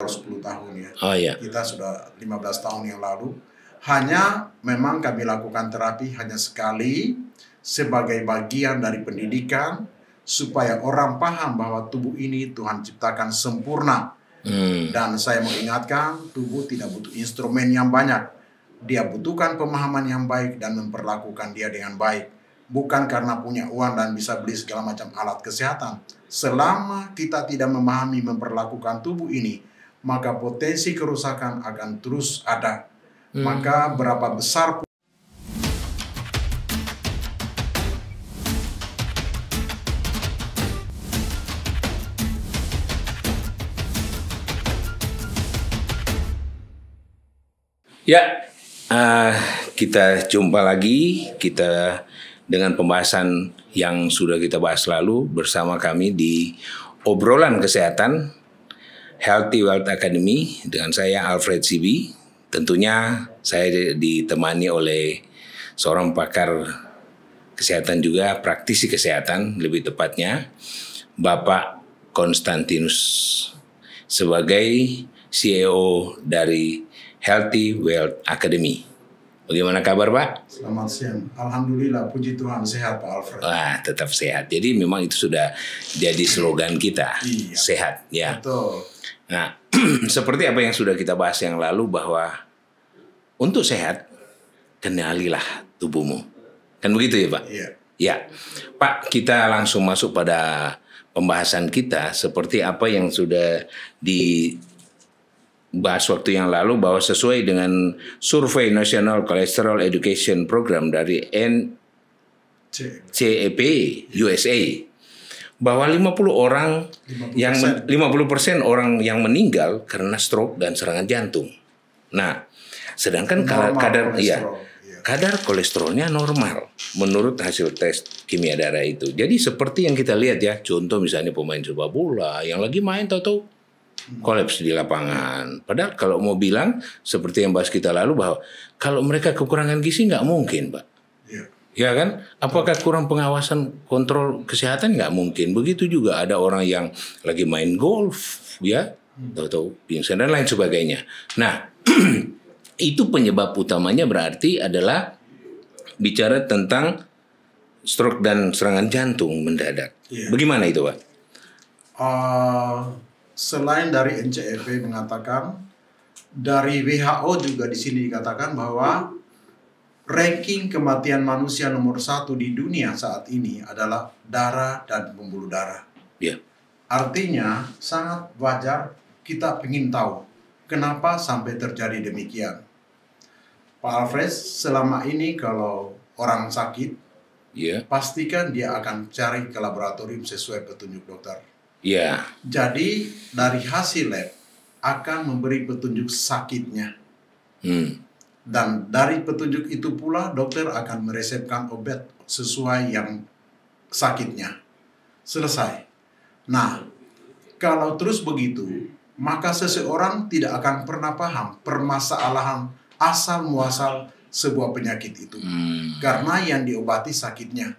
10 tahun ya. Oh iya. Kita sudah 15 tahun yang lalu. Hanya memang kami lakukan terapi hanya sekali sebagai bagian dari pendidikan supaya orang paham bahwa tubuh ini Tuhan ciptakan sempurna. Dan saya mau ingatkan, tubuh tidak butuh instrumen yang banyak. Dia butuhkan pemahaman yang baik dan memperlakukan dia dengan baik. Bukan karena punya uang dan bisa beli segala macam alat kesehatan. Selama kita tidak memahami memperlakukan tubuh ini, maka potensi kerusakan akan terus ada. Maka berapa besar Ya, kita jumpa lagi dengan pembahasan yang sudah kita bahas lalu bersama kami di obrolan kesehatan Healthy Wealth Academy dengan saya Alfred Sibi. Tentunya saya ditemani oleh seorang pakar kesehatan juga, praktisi kesehatan lebih tepatnya, Bapak Konstantinus sebagai CEO dari Healthy Wealth Academy. Bagaimana kabar, Pak? Selamat siang. Alhamdulillah, puji Tuhan, sehat Pak Alfred. Wah, tetap sehat. Jadi memang itu sudah jadi slogan kita, Iya. Sehat. Ya. Betul. Nah, seperti apa yang sudah kita bahas yang lalu bahwa untuk sehat, kenalilah tubuhmu. Kan begitu ya, Pak? Iya. Ya, Pak, kita langsung masuk pada pembahasan kita seperti apa yang sudah dibahas waktu yang lalu bahwa sesuai dengan survei National Cholesterol Education Program dari NCEP USA bahwa 50% orang yang meninggal karena stroke dan serangan jantung. Nah, sedangkan kadar kolesterolnya normal menurut hasil tes kimia darah itu. Jadi seperti yang kita lihat ya, contoh misalnya pemain sepak bola yang lagi main tahu-tahu kolaps di lapangan. Padahal kalau mau bilang seperti yang bahas kita lalu bahwa kalau mereka kekurangan gizi nggak mungkin, Pak. Ya kan? Apakah kurang pengawasan kontrol kesehatan? Nggak mungkin. Begitu juga ada orang yang lagi main golf, ya, tahu-tahu pingsan dan lain sebagainya. Nah, itu penyebab utamanya berarti adalah bicara tentang stroke dan serangan jantung mendadak. Bagaimana itu, Pak? Selain dari NCEP mengatakan, dari WHO juga di sini dikatakan bahwa ranking kematian manusia nomor 1 di dunia saat ini adalah darah dan pembuluh darah. Yeah. Artinya sangat wajar kita ingin tahu kenapa sampai terjadi demikian. Pak Alfred, selama ini kalau orang sakit, pastikan dia akan cari ke laboratorium sesuai petunjuk dokter. Jadi dari hasil lab akan memberi petunjuk sakitnya. Dan dari petunjuk itu pula dokter akan meresepkan obat sesuai yang sakitnya. Selesai. Nah, kalau terus begitu, maka seseorang tidak akan pernah paham permasalahan asal muasal sebuah penyakit itu. Karena yang diobati sakitnya.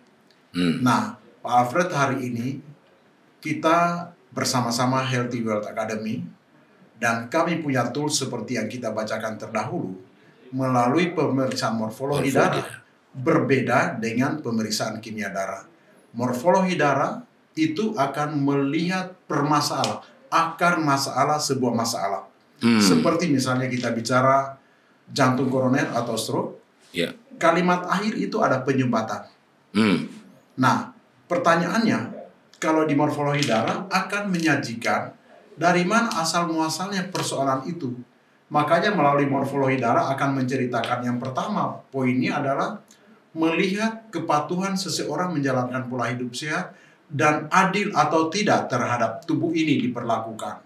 Nah, Pak Alfred, hari ini kita bersama-sama Healthy Wealth Academy dan kami punya tools seperti yang kita bacakan terdahulu melalui pemeriksaan morfologi darah berbeda dengan pemeriksaan kimia darah. Morfologi darah itu akan melihat permasalahan, akar masalah sebuah masalah. Seperti misalnya kita bicara jantung koroner atau stroke, kalimat akhir itu ada penyumbatan. Nah, pertanyaannya, kalau di morfologi darah akan menyajikan dari mana asal muasalnya persoalan itu. Makanya melalui morfologi darah akan menceritakan yang pertama, poinnya adalah melihat kepatuhan seseorang menjalankan pola hidup sehat dan adil atau tidak terhadap tubuh ini diperlakukan.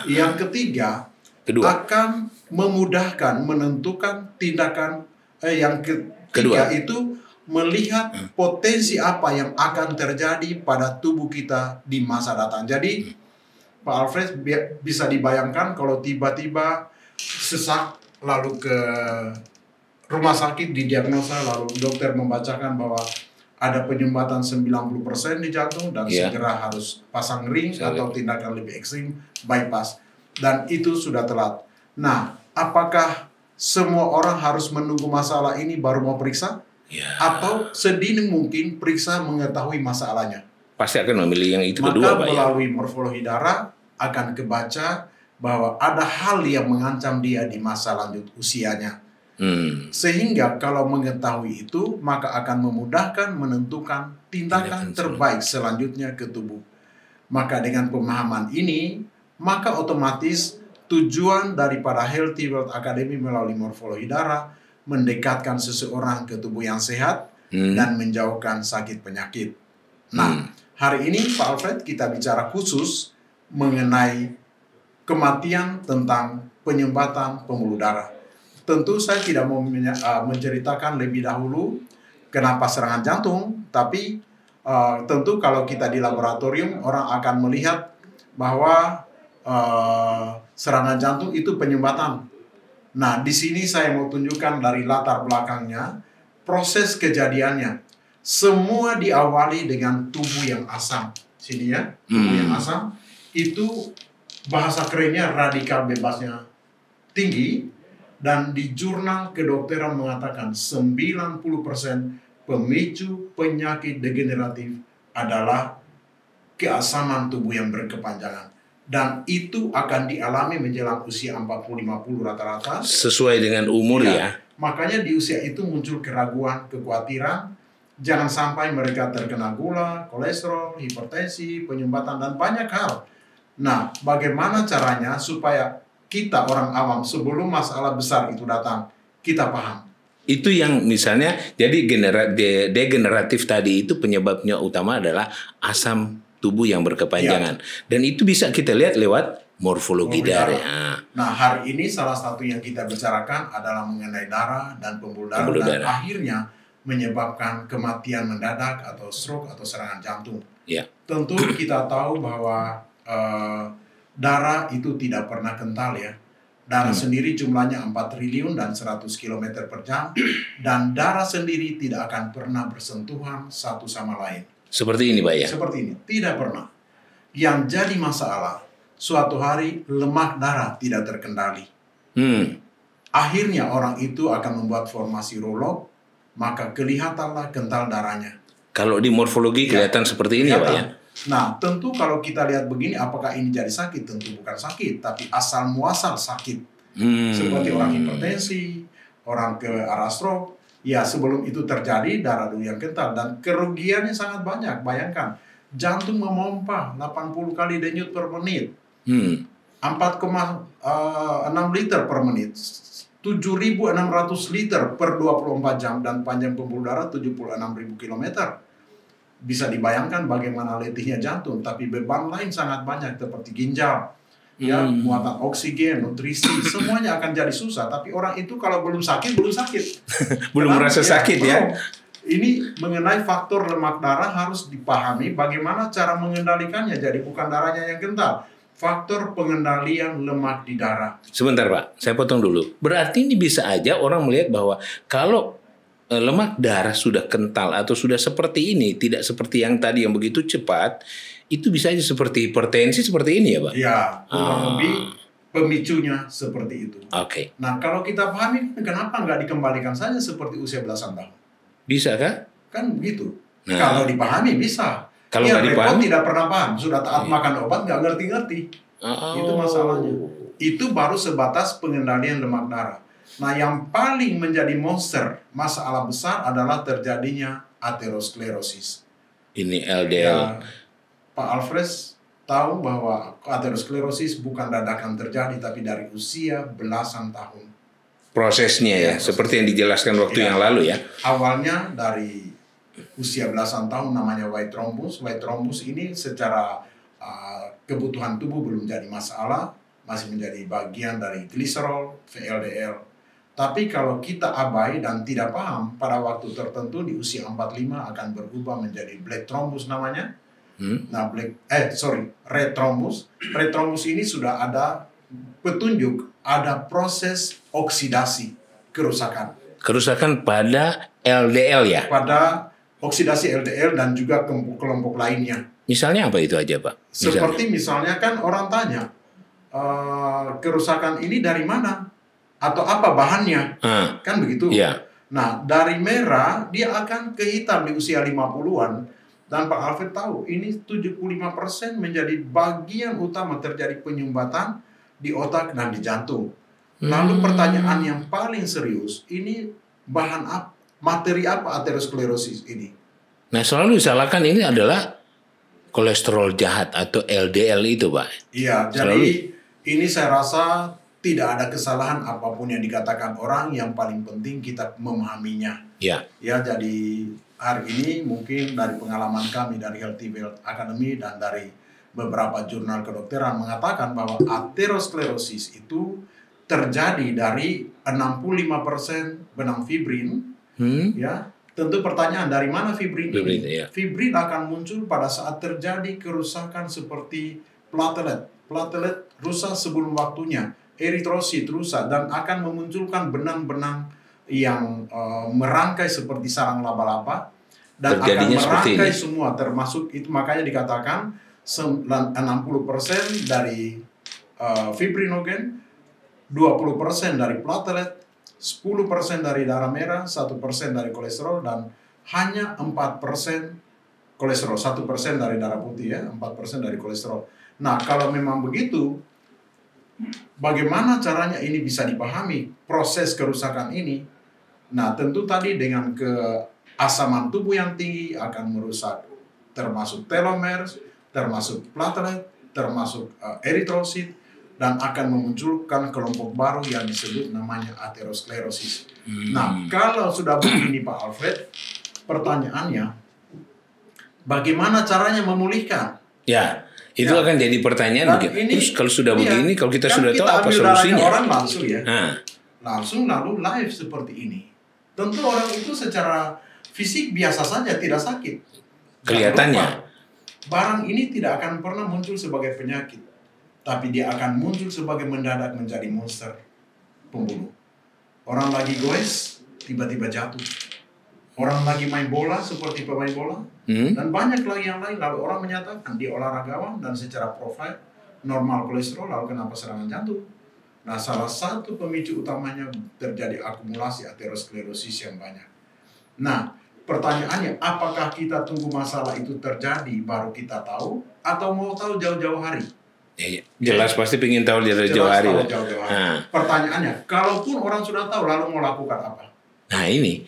Yang ketiga, akan memudahkan menentukan tindakan. Yang ketiga itu melihat potensi apa yang akan terjadi pada tubuh kita di masa datang. Jadi Pak Alfred bisa dibayangkan kalau tiba-tiba sesak lalu ke rumah sakit didiagnosa lalu dokter membacakan bahwa ada penyumbatan 90% di jantung dan segera harus pasang ring atau tindakan lebih ekstrim bypass. dan itu sudah telat. Nah, apakah semua orang harus menunggu masalah ini baru mau periksa? Ya. Atau sedini mungkin periksa mengetahui masalahnya? Pasti akan memilih yang itu Maka kedua, Pak. Melalui morfologi darah akan kebaca bahwa ada hal yang mengancam dia di masa lanjut usianya. Sehingga kalau mengetahui itu, maka akan memudahkan menentukan tindakan terbaik selanjutnya ke tubuh. Maka dengan pemahaman ini, maka otomatis tujuan daripada Healthy World Academy melalui morfologi darah mendekatkan seseorang ke tubuh yang sehat dan menjauhkan sakit penyakit. Nah, hari ini Pak Alfred kita bicara khusus mengenai kematian tentang penyumbatan pembuluh darah. Tentu saya tidak mau menceritakan lebih dahulu kenapa serangan jantung, tapi tentu kalau kita di laboratorium orang akan melihat bahwa serangan jantung itu penyumbatan. Nah, di sini saya mau tunjukkan dari latar belakangnya, proses kejadiannya. Semua diawali dengan tubuh yang asam. Sini ya, tubuh yang asam. Itu bahasa kerennya radikal bebasnya tinggi. Dan di jurnal kedokteran mengatakan 90% pemicu penyakit degeneratif adalah keasaman tubuh yang berkepanjangan. Dan itu akan dialami menjelang usia 40-50 rata-rata. Sesuai dengan umur ya. Makanya di usia itu muncul keraguan, kekhawatiran. Jangan sampai mereka terkena gula, kolesterol, hipertensi, penyumbatan, dan banyak hal. Nah, bagaimana caranya supaya kita orang awam sebelum masalah besar itu datang, kita paham. Itu yang misalnya, jadi degeneratif tadi itu penyebabnya utama adalah asam tubuh yang berkepanjangan. Dan itu bisa kita lihat lewat morfologi darah. Nah, hari ini salah satu yang kita bicarakan adalah mengenai darah dan pembuluh darah. Dan akhirnya menyebabkan kematian mendadak atau stroke atau serangan jantung. Ya. Tentu kita tahu bahwa darah itu tidak pernah kental ya. Darah sendiri jumlahnya 4 triliun dan 100 km per jam. Dan darah sendiri tidak akan pernah bersentuhan satu sama lain. Seperti ini Pak ya? Seperti ini, tidak pernah. Yang jadi masalah, suatu hari lemak darah tidak terkendali. Akhirnya orang itu akan membuat formasi rolok, maka kelihatanlah kental darahnya. Kalau di morfologi kelihatan seperti ini ya Pak ya? Nah, tentu kalau kita lihat begini, apakah ini jadi sakit? Tentu bukan sakit, tapi asal muasal sakit. Seperti orang hipertensi, orang ke arah stroke. Ya, sebelum itu terjadi, darah dulu yang kental. Dan kerugiannya sangat banyak. Bayangkan, jantung memompa 80 kali denyut per menit. 4,6 liter per menit. 7.600 liter per 24 jam. Dan panjang pembuluh darah 76.000 kilometer. Bisa dibayangkan bagaimana letihnya jantung, tapi beban lain sangat banyak seperti ginjal, ya, muatan oksigen, nutrisi, semuanya akan jadi susah. Tapi orang itu kalau belum sakit, belum merasa sakit ya. Ini mengenai faktor lemak darah harus dipahami bagaimana cara mengendalikannya. Jadi bukan darahnya yang kental, faktor pengendalian lemak di darah. Sebentar Pak, saya potong dulu. Berarti ini bisa aja orang melihat bahwa kalau lemak darah sudah kental atau sudah seperti ini, tidak seperti yang tadi yang begitu cepat, itu bisa aja seperti hipertensi seperti ini ya Pak? Ya, kurang lebih pemicunya seperti itu. Oke. Nah, kalau kita pahami, kenapa nggak dikembalikan saja seperti usia belasan tahun? Bisa kan? Kan begitu. Nah, kalau dipahami bisa. Kalau nggak dipahami, tidak pernah paham, sudah taat makan obat nggak ngerti-ngerti. Itu masalahnya. Itu baru sebatas pengendalian lemak darah. Nah, yang paling menjadi monster masalah besar adalah terjadinya aterosklerosis. Ini LDL. Ya, Pak Alfred tahu bahwa aterosklerosis bukan dadakan terjadi, tapi dari usia belasan tahun. Prosesnya ya, seperti yang dijelaskan waktu yang lalu ya. Awalnya dari usia belasan tahun namanya white thrombus. White thrombus ini secara kebutuhan tubuh belum jadi masalah, masih menjadi bagian dari gliserol, VLDL. Tapi kalau kita abai dan tidak paham, pada waktu tertentu di usia 45 akan berubah menjadi black thrombus namanya. Nah, red thrombus. Red thrombus ini sudah ada petunjuk, ada proses oksidasi, kerusakan. Kerusakan pada LDL ya? Pada oksidasi LDL dan juga kelompok lainnya. Misalnya apa itu aja Pak? Seperti misalnya kan orang tanya, kerusakan ini dari mana atau apa bahannya, kan begitu. Nah, dari merah dia akan ke hitam di usia 50-an. Dan Pak Alfred tahu ini 75% menjadi bagian utama terjadi penyumbatan di otak dan di jantung. Lalu pertanyaan yang paling serius, ini bahan apa, materi apa aterosklerosis ini? Nah, selalu disalahkan ini adalah kolesterol jahat atau LDL itu, Pak. Iya, jadi ini saya rasa tidak ada kesalahan apapun yang dikatakan orang, yang paling penting kita memahaminya. Ya, jadi hari ini mungkin dari pengalaman kami dari Healthy Wealth Academy dan dari beberapa jurnal kedokteran mengatakan bahwa aterosklerosis itu terjadi dari 65% benang fibrin. Ya, tentu pertanyaan dari mana fibrin ini? Fibrin akan muncul pada saat terjadi kerusakan seperti platelet. Platelet rusak sebelum waktunya, eritrosit rusak, dan akan memunculkan benang-benang yang merangkai seperti sarang laba-laba dan akan merangkai semua, termasuk itu makanya dikatakan 60% dari fibrinogen, 20% dari platelet, 10% dari darah merah, 1% dari kolesterol, dan hanya 4% kolesterol, 1% dari darah putih, ya, 4% dari kolesterol. Nah, kalau memang begitu, bagaimana caranya ini bisa dipahami, proses kerusakan ini? Nah, tentu tadi dengan keasaman tubuh yang tinggi akan merusak termasuk telomer, termasuk platelet, termasuk eritrosit, dan akan memunculkan kelompok baru yang disebut namanya aterosklerosis. Nah, kalau sudah begini Pak Alfred, pertanyaannya, bagaimana caranya memulihkan? Ya, itu akan jadi pertanyaan. Terus kalau sudah begini, kalau kita sudah tahu apa solusinya? Orang langsung ya, langsung lalu live seperti ini. Tentu orang itu secara fisik biasa saja, tidak sakit. Kelihatannya. Barang ini tidak akan pernah muncul sebagai penyakit, tapi dia akan muncul sebagai mendadak menjadi monster pembunuh. Orang lagi goes, tiba-tiba jatuh. Orang lagi main bola seperti pemain bola, dan banyak lagi yang lain. Lalu orang menyatakan dia olahragawan dan secara profil normal kolesterol, lalu kenapa serangan jantung? Nah, salah satu pemicu utamanya terjadi akumulasi aterosklerosis yang banyak. Nah, pertanyaannya, apakah kita tunggu masalah itu terjadi baru kita tahu, atau mau tahu jauh-jauh hari? Jelas pasti ingin tahu jauh-jauh hari. Pertanyaannya, kalaupun orang sudah tahu, lalu mau lakukan apa? Nah, ini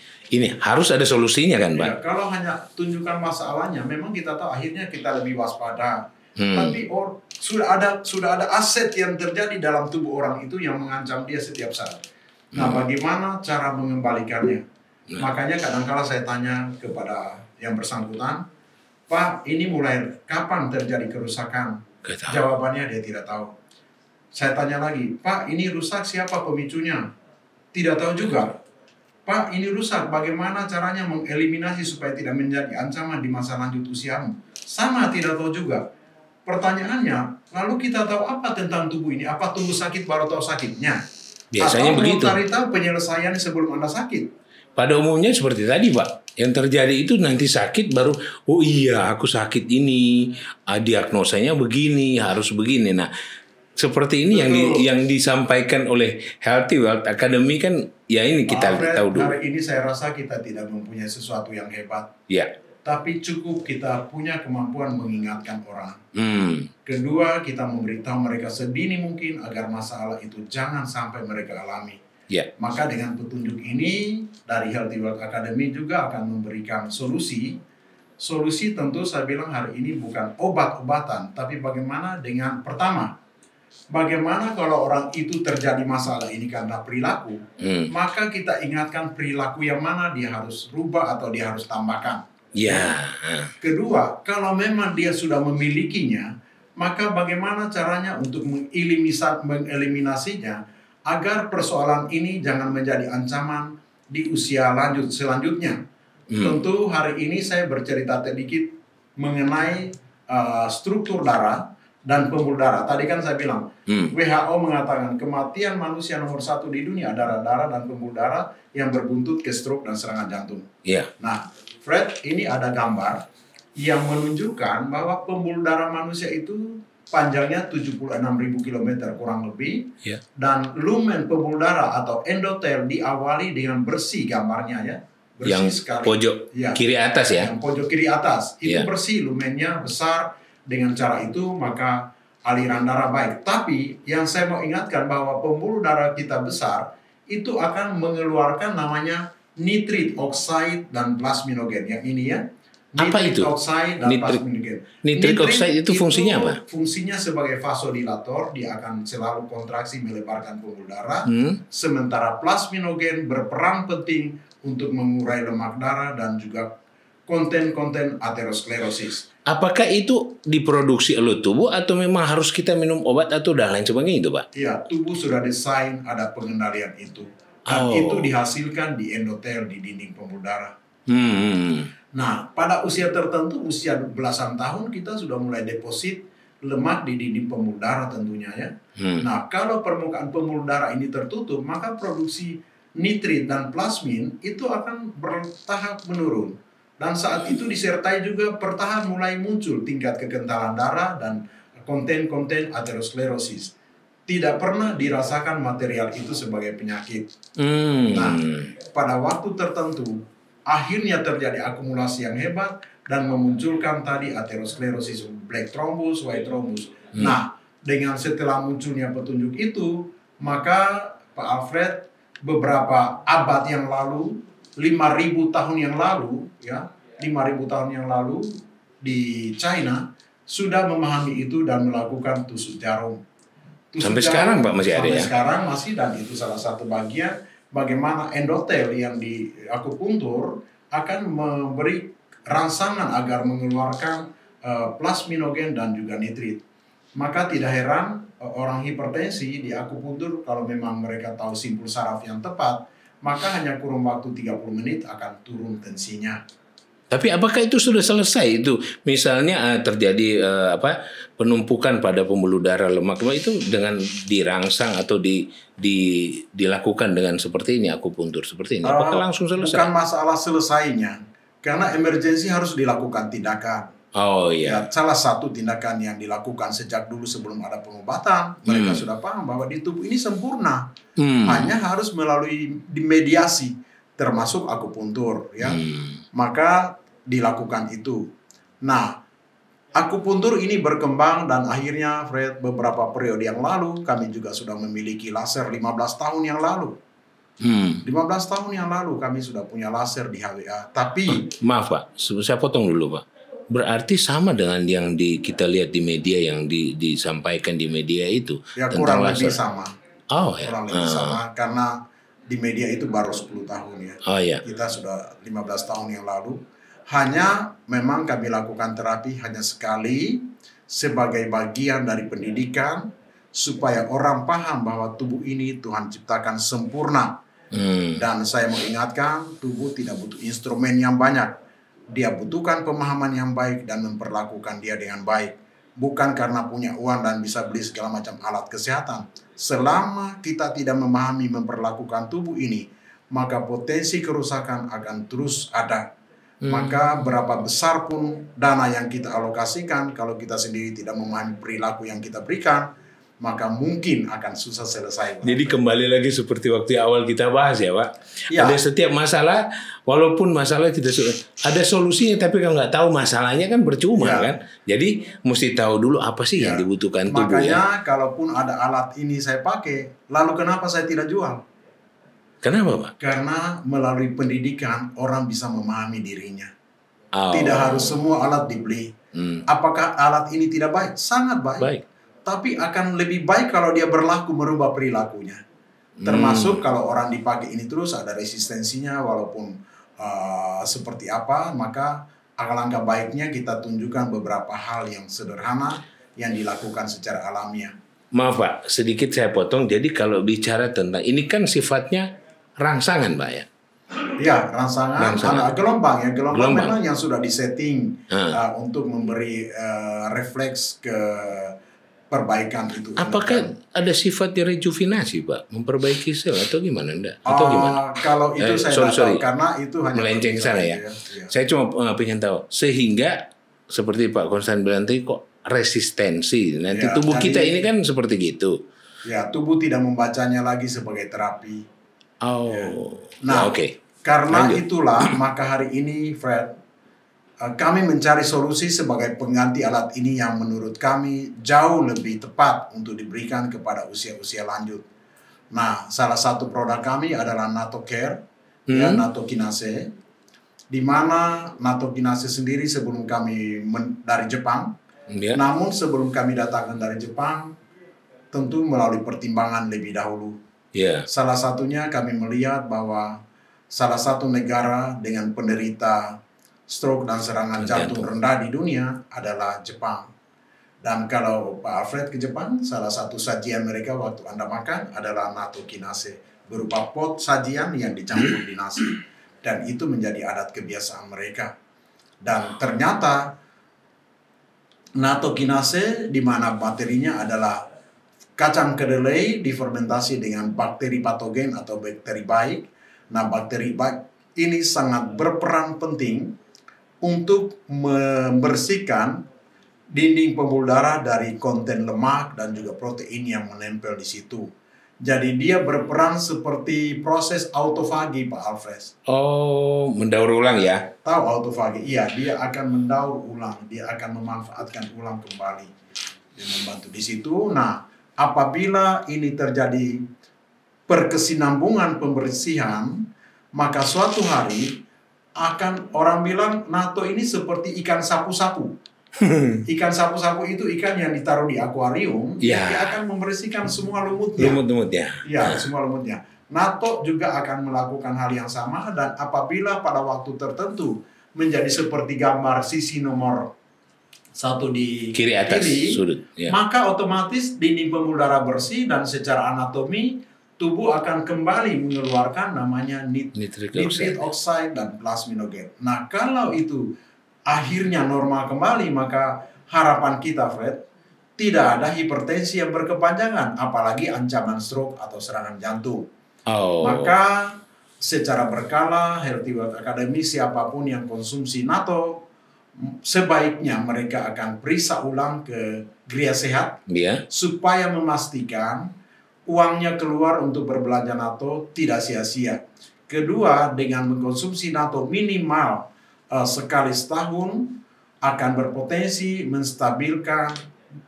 harus ada solusinya kan, Pak? Ya, kalau hanya tunjukkan masalahnya, memang kita tahu akhirnya kita lebih waspada. Tapi sudah ada aset yang terjadi dalam tubuh orang itu yang mengancam dia setiap saat. Nah, bagaimana cara mengembalikannya? Makanya kadang-kala saya tanya kepada yang bersangkutan, Pak, ini mulai kapan terjadi kerusakan? Jawabannya dia tidak tahu. Saya tanya lagi, Pak, ini rusak, siapa pemicunya? Tidak tahu juga. Pak, ini rusak, bagaimana caranya mengeliminasi supaya tidak menjadi ancaman di masa lanjut usiamu? Sama, tidak tahu juga. Pertanyaannya, lalu kita tahu apa tentang tubuh ini? Apa tunggu sakit baru tahu sakitnya? Biasanya atau begitu. Atau tahu penyelesaiannya sebelum Anda sakit? Pada umumnya seperti tadi, Pak. Yang terjadi itu nanti sakit baru, oh iya aku sakit ini, diagnosanya begini, harus begini. Nah, seperti ini yang disampaikan oleh Healthy Wealth Academy kan, ya ini kita tahu dulu. Hari ini saya rasa kita tidak mempunyai sesuatu yang hebat. Ya. Tapi cukup kita punya kemampuan mengingatkan orang. Kedua, kita memberitahu mereka sedini mungkin agar masalah itu jangan sampai mereka alami. Maka dengan petunjuk ini dari Healthy Wealth Academy juga akan memberikan solusi. Solusi tentu saya bilang hari ini bukan obat-obatan, tapi bagaimana dengan pertama, bagaimana kalau orang itu terjadi masalah ini karena perilaku, maka kita ingatkan perilaku yang mana dia harus rubah atau dia harus tambahkan. Kedua, kalau memang dia sudah memilikinya, maka bagaimana caranya untuk mengeliminasinya agar persoalan ini jangan menjadi ancaman di usia selanjutnya. Tentu hari ini saya bercerita sedikit mengenai struktur darah dan pembuluh darah. Tadi kan saya bilang, WHO mengatakan kematian manusia nomor 1 di dunia adalah darah dan pembuluh darah yang berbuntut ke stroke dan serangan jantung. Nah, Fred, ini ada gambar yang menunjukkan bahwa pembuluh darah manusia itu panjangnya 76.000 km kurang lebih, Ya. dan lumen pembuluh darah atau endotel diawali dengan bersih gambarnya ya, bersih Yang sekali. pojok Ya. kiri atas ya. Yang pojok kiri atas itu Ya. bersih, lumennya besar. Dengan cara itu maka aliran darah baik. Tapi yang saya mau ingatkan bahwa pembuluh darah kita besar itu akan mengeluarkan namanya nitrit oxide dan plasminogen. Yang ini ya. Apa Nitrit itu? oxide dan plasminogen. Nitrit oxide itu fungsinya apa? Fungsinya sebagai vasodilator, dia akan selalu kontraksi melebarkan pembuluh darah. Sementara plasminogen berperan penting untuk mengurai lemak darah dan juga konten-konten aterosklerosis. Apakah itu diproduksi oleh tubuh atau memang harus kita minum obat atau dan lain sebagainya itu, Pak? Iya, tubuh sudah desain ada pengendalian itu. Dan itu dihasilkan di endotel, di dinding pembuluh darah. Nah, pada usia tertentu, usia belasan tahun, kita sudah mulai deposit lemak di dinding pembuluh darah tentunya ya. Nah, kalau permukaan pembuluh darah ini tertutup, maka produksi nitrit dan plasmin itu akan bertahap menurun. Dan saat itu disertai juga perlahan mulai muncul tingkat kekentalan darah dan konten-konten aterosklerosis. Tidak pernah dirasakan material itu sebagai penyakit. Nah, pada waktu tertentu, akhirnya terjadi akumulasi yang hebat dan memunculkan tadi aterosklerosis, black thrombus, white thrombus. Nah, dengan setelah munculnya petunjuk itu, maka Pak Alfred beberapa abad yang lalu, 5.000 tahun yang lalu, ya, 5.000 tahun yang lalu di China sudah memahami itu dan melakukan tusuk jarum. Sampai sekarang Pak masih ada ya? Sampai sekarang masih, dan itu salah satu bagian bagaimana endotel yang di akupuntur akan memberi rangsangan agar mengeluarkan plasminogen dan juga nitrit. Maka tidak heran orang hipertensi di akupuntur kalau memang mereka tahu simpul saraf yang tepat, maka hanya kurun waktu 30 menit akan turun tensinya. Tapi apakah itu sudah selesai itu? Misalnya terjadi penumpukan pada pembuluh darah lemak itu dengan dirangsang atau dilakukan dengan seperti ini, akupuntur seperti ini. Apakah langsung selesai? Bukan masalah selesainya, karena emergensi harus dilakukan tindakan. Oh iya. Ya, salah satu tindakan yang dilakukan sejak dulu sebelum ada pengobatan, mereka sudah paham bahwa di tubuh ini sempurna, hanya harus melalui mediasi, termasuk akupuntur, ya. Maka dilakukan itu. Nah, akupuntur ini berkembang dan akhirnya Fred, beberapa periode yang lalu kami juga sudah memiliki laser 15 tahun yang lalu. 15 tahun yang lalu kami sudah punya laser di HWA. Tapi maaf Pak, saya potong dulu Pak. Berarti sama dengan yang kita lihat di media, yang disampaikan di media itu ya, tentang kurang laser. lebih sama. Oh ya. Kurang lebih sama, karena di media itu baru 10 tahun ya. Oh ya. Kita sudah 15 tahun yang lalu. Hanya memang kami lakukan terapi hanya sekali sebagai bagian dari pendidikan supaya orang paham bahwa tubuh ini Tuhan ciptakan sempurna. Dan saya mau ingatkan, tubuh tidak butuh instrumen yang banyak. Dia butuhkan pemahaman yang baik dan memperlakukan dia dengan baik. Bukan karena punya uang dan bisa beli segala macam alat kesehatan. Selama kita tidak memahami memperlakukan tubuh ini, maka potensi kerusakan akan terus ada. Maka berapa besar pun dana yang kita alokasikan, kalau kita sendiri tidak memahami perilaku yang kita berikan, maka mungkin akan susah selesai. Jadi kembali lagi seperti waktu awal kita bahas ya Pak. Ya. Ada setiap masalah, walaupun masalah tidak ada solusinya, tapi kalau nggak tahu masalahnya kan percuma kan. Jadi mesti tahu dulu apa sih yang dibutuhkan tubuh. Makanya kalaupun ada alat ini saya pakai, lalu kenapa saya tidak jual? Kenapa Pak? Karena melalui pendidikan orang bisa memahami dirinya. Tidak harus semua alat dibeli. Apakah alat ini tidak baik? Sangat baik. Tapi akan lebih baik kalau dia berlaku merubah perilakunya. Termasuk kalau orang dipakai ini terus ada resistensinya walaupun seperti apa, maka alangkah baiknya kita tunjukkan beberapa hal yang sederhana yang dilakukan secara alamiah. Maaf Pak, sedikit saya potong. Jadi kalau bicara tentang ini kan sifatnya rangsangan Pak ya? Ya, rangsangan. Gelombang ya. Gelombang memang yang sudah disetting untuk memberi refleks ke perbaikan itu. Apakah ada sifat rejuvenasi Pak? Memperbaiki sel atau gimana? Atau gimana? Kalau itu saya tahu, karena itu hanya melenceng sana ya. Saya cuma pengen tahu. Sehingga seperti Pak Konstan bilang tadi, kok resistensi. Nanti Ya, tubuh kita jadi- ini kan seperti gitu. Ya, tubuh tidak membacanya lagi sebagai terapi. Oh, Nah, oke. karena Lanjut. itulah maka hari ini, Fred, kami mencari solusi sebagai pengganti alat ini yang menurut kami jauh lebih tepat untuk diberikan kepada usia-usia lanjut. Nah, salah satu produk kami adalah NATO Care, ya, NATO Kinase, di mana NATO Kinase sendiri sebelum kami dari Jepang, Ya. namun sebelum kami datangkan dari Jepang, tentu melalui pertimbangan lebih dahulu. Ya. Salah satunya kami melihat bahwa salah satu negara dengan penderita stroke dan serangan jantung rendah di dunia adalah Jepang. Dan kalau Pak Alfred ke Jepang, salah satu sajian mereka waktu Anda makan adalah NATO Kinase, berupa pot sajian yang dicampur di nasi. Dan itu menjadi adat kebiasaan mereka. Dan ternyata NATO Kinase, di mana materinya adalah kacang kedelai difermentasi dengan bakteri patogen atau bakteri baik. Nah, bakteri baik ini sangat berperan penting untuk membersihkan dinding pembuluh darah dari konten lemak dan juga protein yang menempel di situ. Jadi dia berperan seperti proses autofagi, Pak Alfred. Oh, mendaur ulang ya? Tahu autofagi? Iya, dia akan mendaur ulang, dia akan memanfaatkan ulang kembali. Dia membantu di situ. Nah, apabila ini terjadi perkesinambungan pembersihan, maka suatu hari akan orang bilang NATO ini seperti ikan sapu-sapu. Ikan sapu-sapu itu ikan yang ditaruh di akuarium, Ya. dia akan membersihkan semua lumutnya. Lumut-lumutnya. Ya, semua lumutnya. NATO juga akan melakukan hal yang sama, dan apabila pada waktu tertentu menjadi seperti gambar sisi nomor 1 di Kiri atas sudut. Ya. maka otomatis dinding pembuluh darah bersih dan secara anatomi tubuh akan kembali mengeluarkan namanya Nitric nitrate oxide dan plasminogen. Nah, kalau itu akhirnya normal kembali, maka harapan kita, Fred, tidak ada hipertensi yang berkepanjangan, apalagi ancaman stroke atau serangan jantung. Oh. Maka secara berkala, Healthy Wealth Academy, siapapun yang konsumsi NATO, sebaiknya mereka akan periksa ulang ke Gria Sehat, Ya. supaya memastikan uangnya keluar untuk berbelanja NATO tidak sia-sia. Kedua, dengan mengkonsumsi NATO minimal sekali setahun akan berpotensi menstabilkan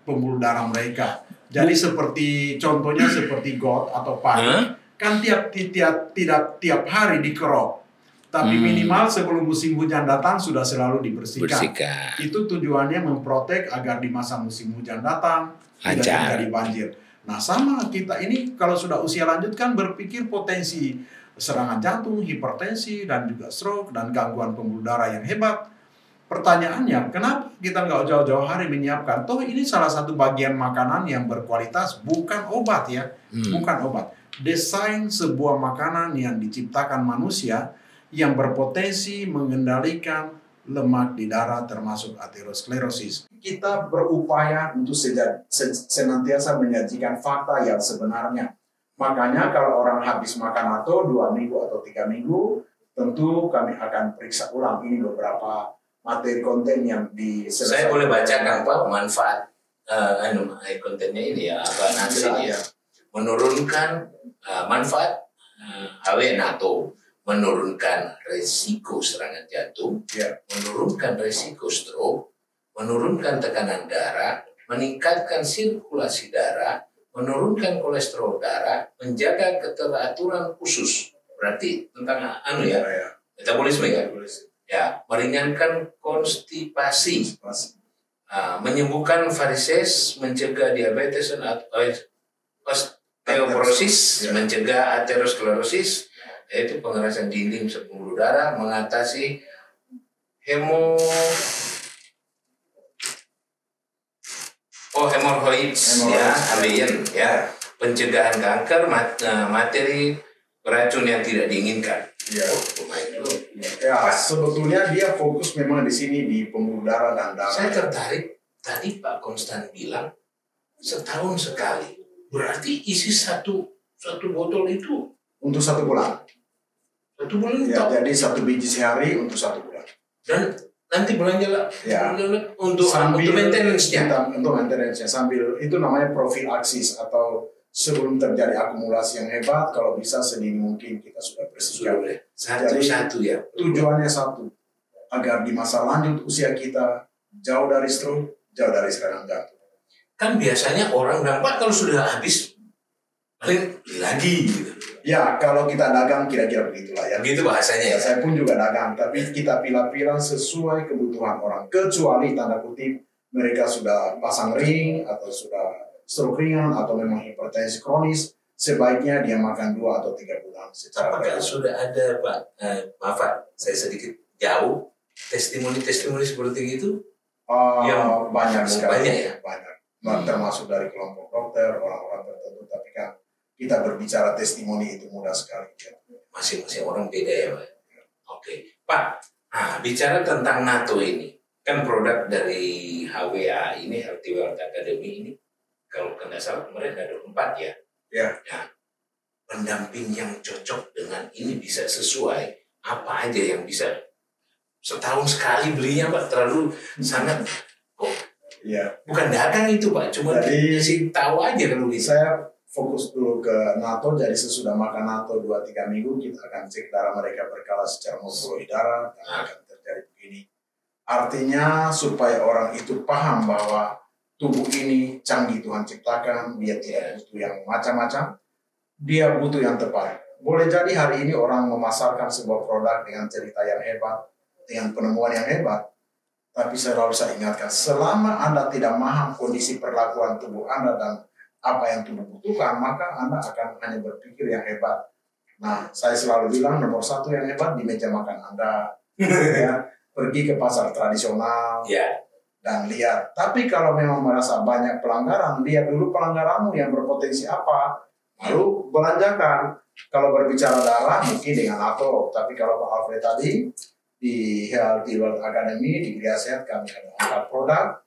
pembuluh darah mereka. Jadi seperti contohnya seperti got atau padi, kan tidak tiap hari dikerok, tapi minimal sebelum musim hujan datang sudah selalu dibersihkan. Itu tujuannya memprotek agar di masa musim hujan datang tidak terjadi banjir. Nah, sama kita ini kalau sudah usia lanjut kan berpikir potensi serangan jantung, hipertensi, dan juga stroke, dan gangguan pembuluh darah yang hebat. Pertanyaannya, kenapa kita nggak jauh-jauh hari menyiapkan? Toh ini salah satu bagian makanan yang berkualitas, bukan obat ya, bukan obat. Desain sebuah makanan yang diciptakan manusia yang berpotensi mengendalikan lemak di darah termasuk aterosklerosis. Kita berupaya untuk senantiasa menyajikan fakta yang sebenarnya. Makanya kalau orang habis makan NATO 2 minggu atau 3 minggu, tentu kami akan periksa ulang ini beberapa materi konten yang Saya boleh bacakan Pak manfaat kontennya ini ya, apa nanti ya. Menurunkan manfaat HW NATO, menurunkan resiko serangan jantung, menurunkan resiko stroke, menurunkan tekanan darah, meningkatkan sirkulasi darah, menurunkan kolesterol darah, menjaga keteraturan usus. Berarti tentang metabolisme ya. Ya, meringankan konstipasi, menyembuhkan varises, mencegah diabetes dan osteoporosis, mencegah aterosklerosis, yaitu pengerasan dinding pembuluh darah, mengatasi hemorrhoids ya, ambeien ya, pencegahan kanker, materi beracun yang tidak diinginkan. Ya, sebetulnya dia fokus memang di sini di pembuluh darah dan darah. Saya tertarik tadi Pak Konstan bilang setahun sekali. Berarti isi satu botol itu untuk 1 bulan. 1 bulan ya, jadi 1 biji sehari untuk 1 bulan. Dan nanti belanja lah ya, untuk maintenance-nya. Untuk maintenance-nya sambil itu namanya profilaksis atau sebelum terjadi akumulasi yang hebat, kalau bisa sedini mungkin kita sudah bersihkan. Satu-satu ya. Tujuannya satu, agar di masa lanjut usia kita jauh dari stroke, jauh dari serangan jantung. Kan biasanya orang bilang, Pak kalau sudah habis paling lagi gitu. Ya, kalau kita dagang kira-kira begitulah ya. Begitu bahasanya ya. Saya pun juga dagang, tapi kita pilah-pilah sesuai kebutuhan orang. Kecuali tanda kutip mereka sudah pasang ring atau sudah stroke ringan atau memang hipertensi kronis, sebaiknya dia makan 2 atau 3 bulan secara apakah sudah ada Pak, maaf Pak, saya sedikit jauh, testimoni-testimoni seperti itu? Yang banyak sekali. Banyak ya? Banyak. Termasuk dari kelompok dokter, orang-orang tertentu, tapi kan kita berbicara testimoni itu mudah sekali. Ya. Masing-masing orang beda ya Pak? Oke. Pak, bicara tentang NATO ini, kan produk dari HWA ini, Healthy Wealth Academy ini, kalau tidak salah kemarin ada 4 ya? Ya. Nah, pendamping yang cocok dengan ini bisa sesuai, apa aja yang bisa setahun sekali belinya Pak, terlalu sangat ya. Bukan dagang itu Pak, cuma dikasih tahu aja kalau bisa. Saya fokus dulu ke NATO, jadi sesudah makan NATO 2-3 minggu kita akan cek darah mereka berkala secara morfologi darah, dan akan terjadi begini. Artinya supaya orang itu paham bahwa tubuh ini canggih Tuhan ciptakan, dia tidak butuh yang macam-macam, dia butuh yang tepat. Boleh jadi hari ini orang memasarkan sebuah produk dengan cerita yang hebat, dengan penemuan yang hebat, tapi selalu saya ingatkan, selama Anda tidak memaham kondisi perlakuan tubuh Anda dan apa yang tubuh butuhkan, maka Anda akan hanya berpikir yang hebat. Nah, saya selalu bilang nomor 1 yang hebat di meja makan Anda. Ya, pergi ke pasar tradisional dan lihat. Tapi kalau memang merasa banyak pelanggaran, lihat dulu pelanggaranmu yang berpotensi apa, lalu belanjakan. Kalau berbicara darah mungkin dengan NATO, tapi kalau Pak Alfred tadi di Healthy Wealth Academy di Gria Sehat kami ada 4 produk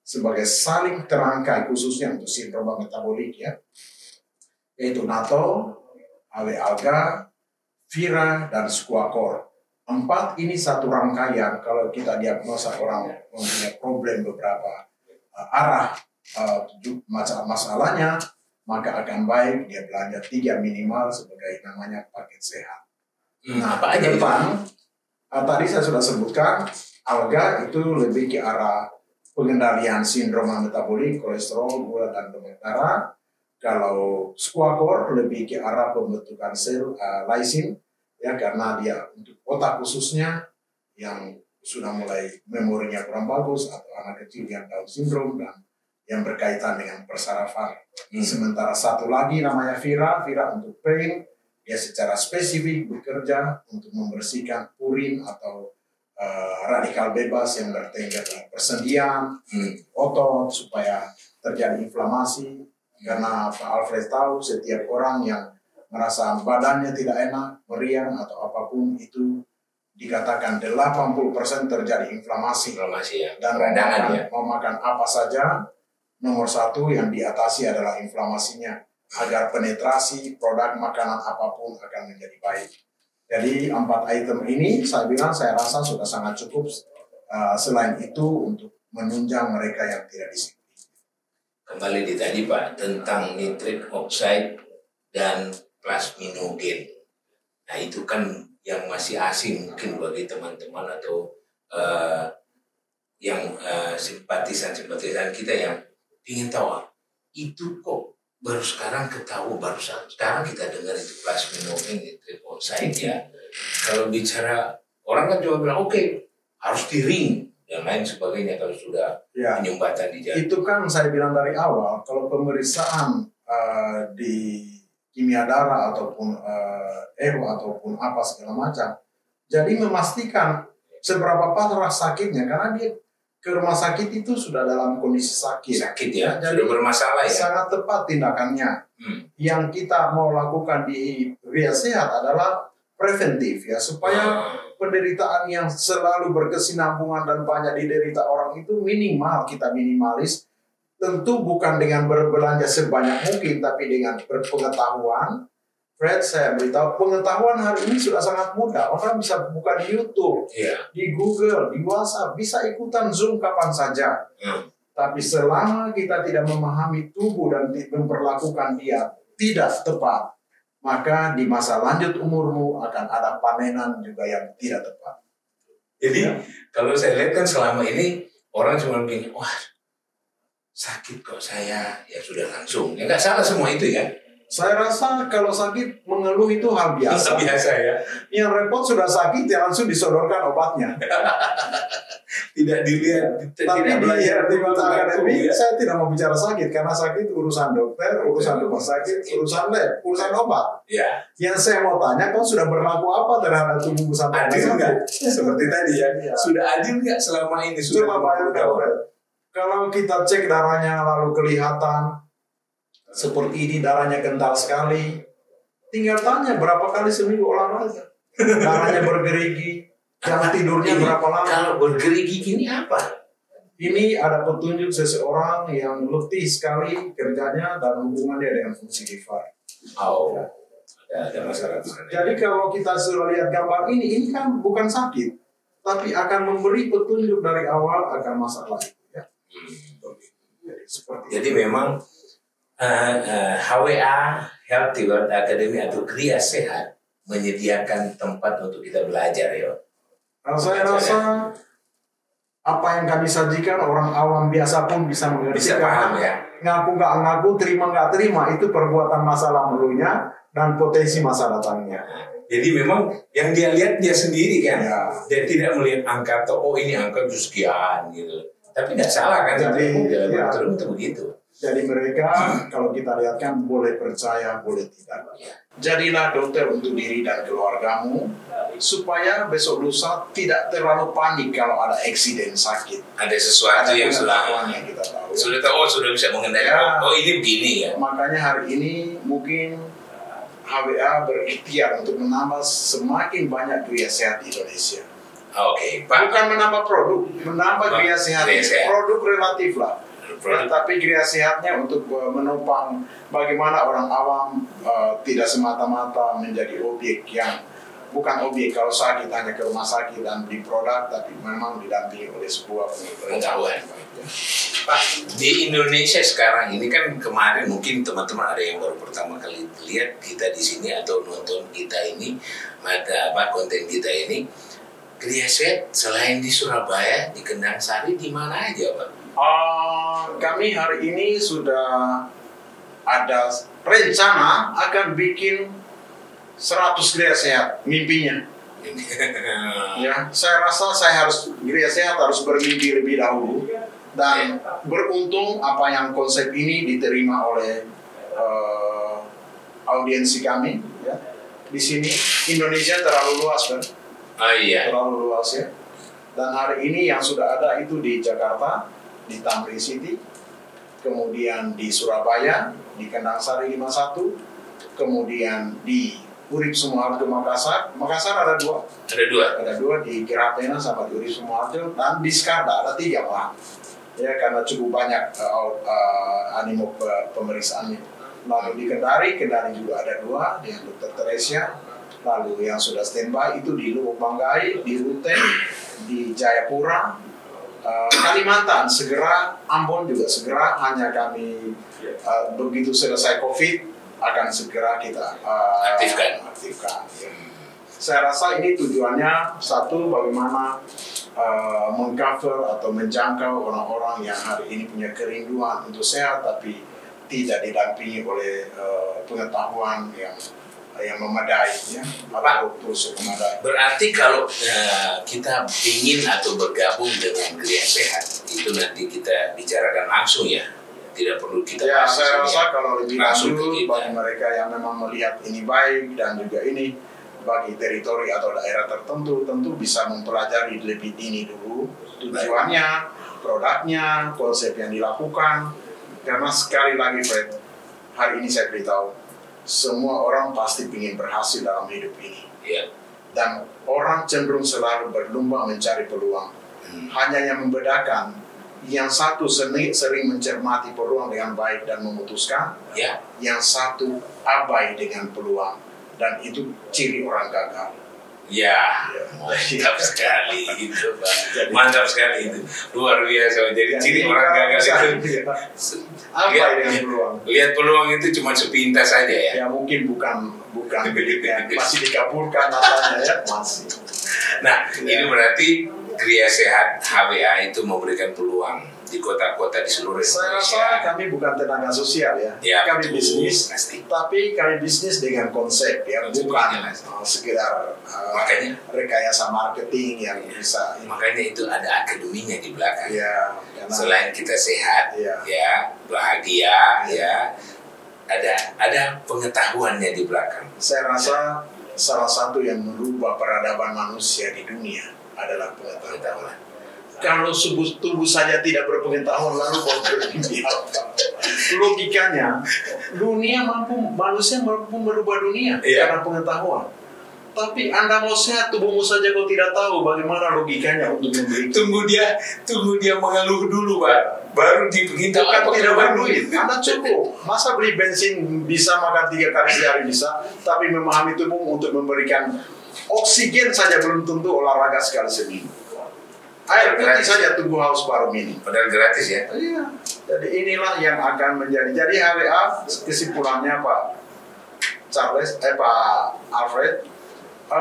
sebagai saling terangkai khususnya untuk sindrom metabolik ya, yaitu NATO, AW Alga, Vira, dan Squacor. 4 ini satu rangkaian. Kalau kita diagnosa orang mempunyai problem beberapa arah masalahnya, maka akan baik dia belanja 3 minimal sebagai namanya paket sehat. Nah, apa aja depan tadi saya sudah sebutkan, Alga itu lebih ke arah pengendalian sindrom metabolik, kolesterol, gula, dan demam darah. Kalau Squacor lebih ke arah pembentukan sel lysin, ya karena dia untuk otak khususnya yang sudah mulai memorinya kurang bagus atau anak kecil yang Down syndrome dan yang berkaitan dengan persarafan. Sementara satu lagi namanya Vira untuk pain, dia secara spesifik bekerja untuk membersihkan purin atau radikal bebas yang bertengger dengan persendian, otot supaya terjadi inflamasi. Karena Pak Alfred tahu setiap orang yang merasa badannya tidak enak, meriang atau apapun itu dikatakan 80% terjadi inflamasi. Ya. Dan mau makan apa saja, nomor 1 yang diatasi adalah inflamasinya agar penetrasi produk makanan apapun akan menjadi baik. Jadi 4 item ini saya bilang saya rasa sudah sangat cukup. Selain itu untuk menunjang mereka yang tidak disiplin. Kembali di tadi Pak tentang nitrit oxide dan plasminogen. Nah itu kan yang masih asing mungkin bagi teman-teman atau yang simpatisan kita yang ingin tahu itu kok baru sekarang ketahui, baru sekarang kita dengar itu plasminogen, nitrit oxide ya. Kalau bicara orang kan cuma bilang oke, harus di ring dan lain sebagainya kalau sudah penyumbatan di jalan. Itu kan saya bilang dari awal, kalau pemeriksaan di kimia darah ataupun echo ataupun apa segala macam, jadi memastikan seberapa parah sakitnya, karena dia ke rumah sakit itu sudah dalam kondisi sakit ya, jadi sudah bermasalah ya. Sangat tepat tindakannya. Yang kita mau lakukan di Gria Sehat adalah preventif ya, supaya penderitaan yang selalu berkesinambungan dan banyak diderita orang itu minimal kita minimalis. Tentu bukan dengan berbelanja sebanyak mungkin, tapi dengan berpengetahuan Fred, saya beritahu, pengetahuan hari ini sudah sangat mudah. Orang bisa buka di YouTube, di Google, di WhatsApp, bisa ikutan Zoom kapan saja. Tapi selama kita tidak memahami tubuh dan memperlakukan dia tidak tepat, maka di masa lanjut umurmu akan ada panenan juga yang tidak tepat. Jadi kalau saya lihat kan selama ini orang cuma begini, wah sakit kok saya, ya sudah langsung. Ya nggak salah semua itu ya. Saya rasa kalau sakit mengeluh itu hal biasa. Biasa ya. Yang repot sudah sakit ya langsung disodorkan obatnya. Tidak dilihat. Tapi di mata akademik saya tidak mau bicara sakit karena sakit urusan dokter, urusan rumah sakit, urusan lab, urusan obat. Ya. Yang saya mau tanya, kau sudah berlaku apa terhadap tubuh sampai adil nggak? Seperti tadi ya. Sudah adil nggak selama ini? Coba bayangkan, kalau kita cek darahnya lalu kelihatan seperti ini, darahnya kental sekali. Tinggal tanya berapa kali seminggu olahraga. Darahnya bergerigi, jam tidurnya berapa lama. Kalau bergerigi gini apa? Ini ada petunjuk seseorang yang letih sekali kerjanya dan hubungannya dengan fungsi liver. Oh, ada masalah. Jadi kalau kita sudah lihat gambar ini kan bukan sakit, tapi akan memberi petunjuk dari awal akan masalah itu. Ya. Jadi memang HWA Healthy World Academy atau Kriya Sehat menyediakan tempat untuk kita belajar ya. Kalau saya rasa apa yang kami sajikan orang awam biasa pun bisa mengerti. Bisa paham ya. Ngaku nggak ngaku, terima nggak terima itu perbuatan masa lalunya dan potensi masa datangnya. Jadi memang yang dia lihat dia sendiri kan. Ya. Dia tidak melihat angka atau oh ini angka sekian gitu. Tapi nggak salah kan. Jadi ya, terus begitu. Jadi mereka kalau kita lihat kan boleh percaya, boleh tidak. Jadilah dokter untuk diri dan keluargamu supaya besok lusa tidak terlalu panik kalau ada eksiden sakit. Ada sesuatu yang sudah kita tahu. Sudah tahu, sudah bisa mengendalikan. Oh ini begini ya. Makanya hari ini mungkin HWA berikhtiar untuk menambah semakin banyak kriya sehat di Indonesia. Oke, Pak. Bukan menambah produk, menambah kriya sehat. Produk relatif lah. Tapi kriya sehatnya untuk menopang bagaimana orang awam tidak semata-mata menjadi objek yang bukan objek kalau sakit hanya ke rumah sakit dan beli produk, tapi memang didampingi oleh sebuah pengetahuan. Pak, di Indonesia sekarang ini kan kemarin mungkin teman-teman ada yang baru pertama kali lihat kita di sini atau nonton kita ini, konten kita ini. Kriya Sehat selain di Surabaya, di Kendang Sari, di mana aja Pak? Kami hari ini sudah ada rencana akan bikin 100 kriya sehat, mimpinya. Ya, saya rasa saya harus kriya sehat harus bermimpi lebih dahulu dan beruntung apa yang konsep ini diterima oleh audiensi kami. Ya. Di sini Indonesia terlalu luas kan? Terlalu luas ya. Dan hari ini yang sudah ada itu di Jakarta, di Tamrin City, kemudian di Surabaya, di Kendang Sari 51, kemudian di Urip Sumoharjo Makassar. Makassar ada dua. Ada dua di Geratena sama di Urip Sumoharjo, dan di Skarda ada 3 Pak. Ya karena cukup banyak animo pemeriksaannya. Lalu di Kendari juga ada 2 dengan Dr. Teresia. Lalu yang sudah standby itu di Lubuk Banggai, di Ruteng, di Jayapura, Kalimantan segera, Ambon juga segera. Hanya kami begitu selesai COVID akan segera kita aktifkan. Ya. Saya rasa ini tujuannya satu bagaimana mengcover atau menjangkau orang-orang yang hari ini punya kerinduan untuk sehat tapi tidak didampingi oleh pengetahuan yang memadai, ya, atau terus memadai. Berarti kalau kita ingin atau bergabung dengan Kriya Sehat, itu nanti kita bicarakan langsung ya, tidak perlu kita. Ya, saya rasa kalau lebih lanjut bagi mereka yang memang melihat ini baik dan juga ini bagi teritori atau daerah tertentu, tentu bisa mempelajari lebih dini dulu tujuannya, produknya, konsep yang dilakukan. Karena sekali lagi, Fred, hari ini saya beritahu. Semua orang pasti ingin berhasil dalam hidup ini. Dan orang cenderung selalu berlomba mencari peluang. Hanya yang membedakan yang satu sering mencermati peluang dengan baik dan memutuskan, Ya. yang satu abai dengan peluang, dan itu ciri orang gagal. Ya, mantap sekali itu, Pak. Mantap sekali itu, luar biasa. Jadi ciri orang gagal itu abai dengan peluang. Lihat peluang itu cuma sepintas saja ya. Ya mungkin bukan miliknya, masih dikabulkan katanya ya, masih. Nah, ini berarti Gria Sehat HWA itu memberikan peluang di kota-kota di seluruh Saya Indonesia. rasa kami bukan tenaga sosial ya, Ya, kami betul, bisnis, pasti. tapi kami bisnis dengan konsep yang bukan sekedar Makanya- rekayasa marketing yang bisa. Makanya itu ada akademinya di belakang. Ya, karena Selain kita sehat, Iya. ya bahagia, ya ada pengetahuannya di belakang. saya rasa salah satu yang merubah peradaban manusia di dunia adalah pengetahuan. Pengetahuan. Kalau tubuh saja tidak berpengetahuan, lalu mau bermimpi apa? Logikanya, manusia mampu merubah dunia Iya. karena pengetahuan. Tapi Anda mau sehat, tubuhmu saja kau tidak tahu bagaimana logikanya untuk memberi. Tunggu dia mengeluh dulu, Pak. Baru dipinta Bukan apa tidak keluar berduit, Anda cukup. Masa beli bensin bisa makan 3 kali sehari bisa, tapi memahami tubuh untuk memberikan oksigen saja belum tentu olahraga sekali seminggu. Air putih saja tubuh haus paruh minum. Padahal gratis ya. Iya. Jadi inilah yang akan menjadi. Jadi HWA kesimpulannya Pak Alfred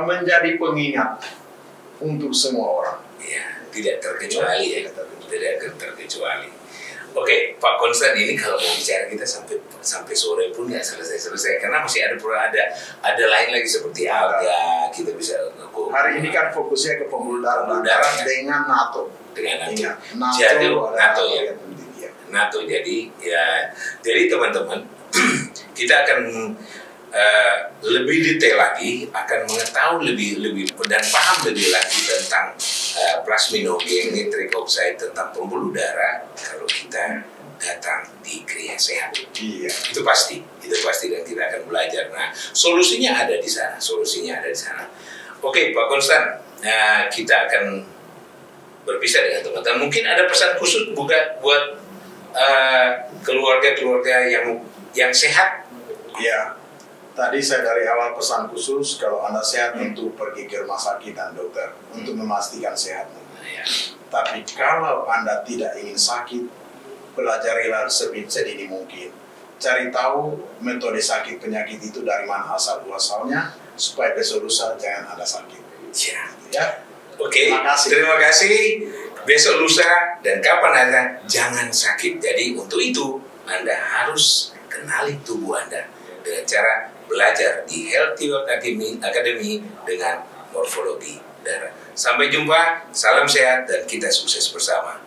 menjadi pengingat untuk semua orang. Iya, tidak terkecuali ya. Tidak terkecuali. Oke, Pak Konstan, ini kalau mau bicara kita sampai sore pun nggak selesai karena masih ada lain lagi seperti alga, kita bisa Hari ini kan fokusnya ke pembuluh darah ya. dengan NATO. Dengan NATO. Ingat, Jadi adalah NATO ya. yang penting, ya. NATO jadi teman-teman kita akan lebih detail lagi, akan mengetahui lebih dan paham lebih lagi tentang plasminogen, nitric oxide, tentang pembuluh darah kalau kita datang di Gria Sehat. Iya. Itu pasti dan kita akan belajar. Nah, solusinya ada di sana. Oke, Pak Konstan, kita akan berpisah dengan teman-teman. Mungkin ada pesan khusus buat keluarga-keluarga yang sehat. Ya, tadi saya dari awal pesan khusus kalau Anda sehat tentu pergi ke rumah sakit dan dokter untuk memastikan sehatnya. Ya. Tapi kalau Anda tidak ingin sakit, pelajarilah sedini mungkin. Cari tahu metode sakit penyakit itu dari mana asal-usulnya supaya besok lusa jangan ada sakit. Ya. Oke, terima kasih. Besok lusa dan kapan aja jangan sakit. Jadi untuk itu Anda harus kenali tubuh Anda dengan cara belajar di Healthy World Academy dengan morfologi darah. Sampai jumpa, salam sehat dan kita sukses bersama.